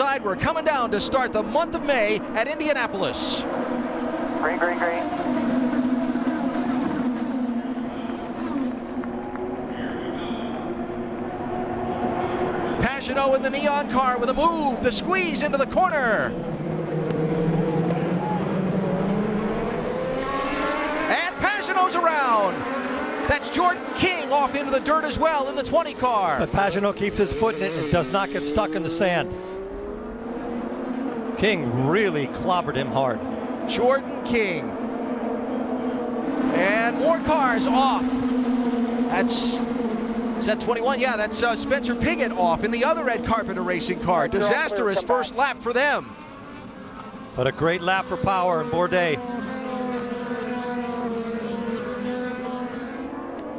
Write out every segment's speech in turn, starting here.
outside. We're coming down to start the month of May at Indianapolis. Green, green, green. Pagenaud in the neon car with a move, the squeeze into the corner. And Pagenaud's around. That's Jordan King off into the dirt as well in the 20 car. But Pagenaud keeps his foot in it and does not get stuck in the sand. King really clobbered him hard. Jordan King. And more cars off. Is that 21? Yeah, that's Spencer Pigot off in the other Ed Carpenter racing car. Disastrous first lap for them. But a great lap for Power and Bourdais.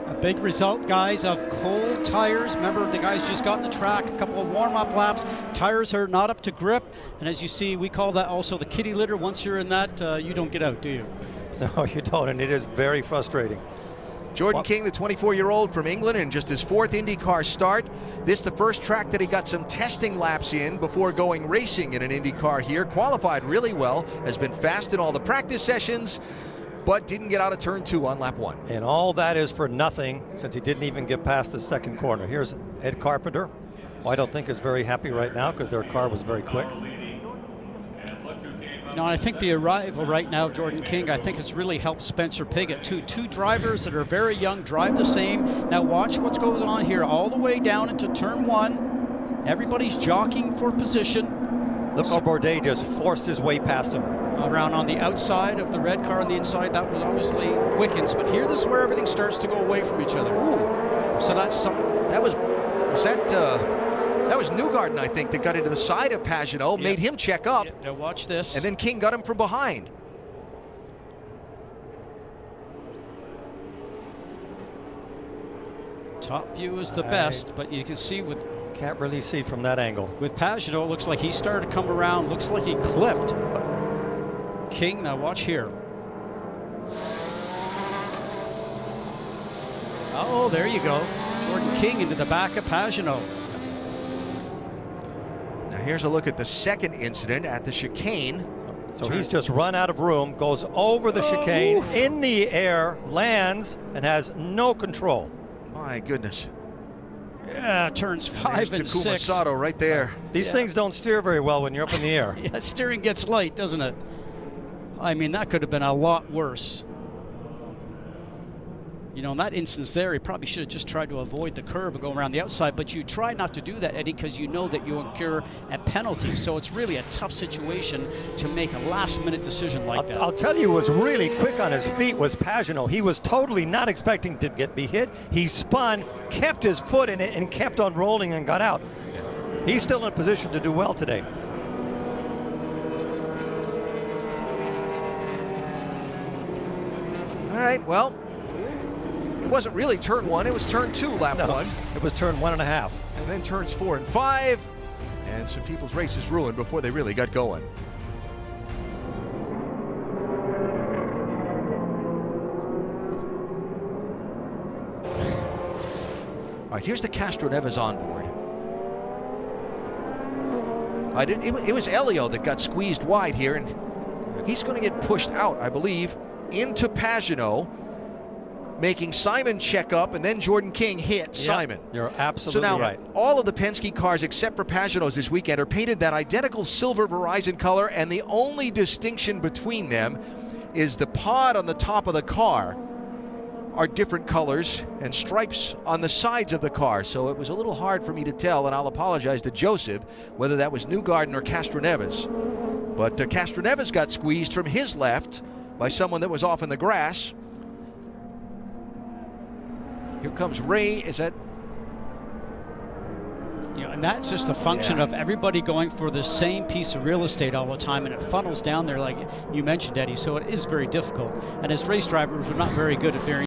A big result, guys, of cold tires. Remember, the guys just got in the track, a couple of warm-up laps. Tires are not up to grip. And as you see, we call that also the kitty litter. Once you're in that, you don't get out, do you? No, you don't, and it is very frustrating. Jordan King, the 24-year-old from England, and just his 4th IndyCar start. This the first track that he got some testing laps in before going racing in an IndyCar here. Qualified really well, has been fast in all the practice sessions, but didn't get out of turn 2 on lap 1. And all that is for nothing, since he didn't even get past the second corner. Here's Ed Carpenter, who I don't think is very happy right now because their car was very quick. No, I think the arrival right now of Jordan King, I think it's really helped Spencer Pigot too. Two drivers that are very young, drive the same. Now watch what's going on here, all the way down into turn 1. Everybody's jockeying for position. Look how Bourdais just forced his way past him. Around on the outside of the red car on the inside, that was obviously Wickens, but here this is where everything starts to go away from each other. Ooh. So that's something. That was Newgarden, I think, that got into the side of Pagenaud, made him check up. Now watch this. And then King got him from behind. Top view is the best, but you can see with... Can't really see from that angle. With Pagenaud, it looks like he started to come around. Looks like he clipped King. Now watch here. Oh, there you go. Jordan King into the back of Pagenaud. Now here's a look at the second incident at the chicane. So he's just run out of room, goes over the chicane, in the air, lands, and has no control. My goodness. Yeah, turns 5 and 6. Sato right there. These things don't steer very well when you're up in the air. Yeah, steering gets light, doesn't it? I mean, that could have been a lot worse. You know, in that instance there, he probably should have just tried to avoid the curb and go around the outside, but you try not to do that, Eddie, because you know that you incur a penalty. So it's really a tough situation to make a last-minute decision like that. I'll tell you who was really quick on his feet was Pagenaud. He was totally not expecting to be hit. He spun, kept his foot in it, and kept on rolling and got out. He's still in a position to do well today. All right, well, it wasn't really turn 1, it was turn 2, lap 1. It was turn 1.5. And then turns 4 and 5. And some people's races ruined before they really got going. All right, here's the Castroneves onboard. It was Elio that got squeezed wide here, and he's going to get pushed out, I believe, into Pagenaud, making Simon check up, and then Jordan King hit Simon. You're absolutely right. So now, all of the Penske cars except for Pagenaud's this weekend are painted that identical silver Verizon color, and the only distinction between them is the pod on the top of the car are different colors and stripes on the sides of the car. So it was a little hard for me to tell, and I'll apologize to Joseph, whether that was Newgarden or Castroneves. But Castroneves got squeezed from his left by someone that was off in the grass. Here comes Ray. Is that? You know, and that's just a function of everybody going for the same piece of real estate all the time, and it funnels down there like you mentioned, Eddie. So it is very difficult. And as race drivers, we're not very good at varying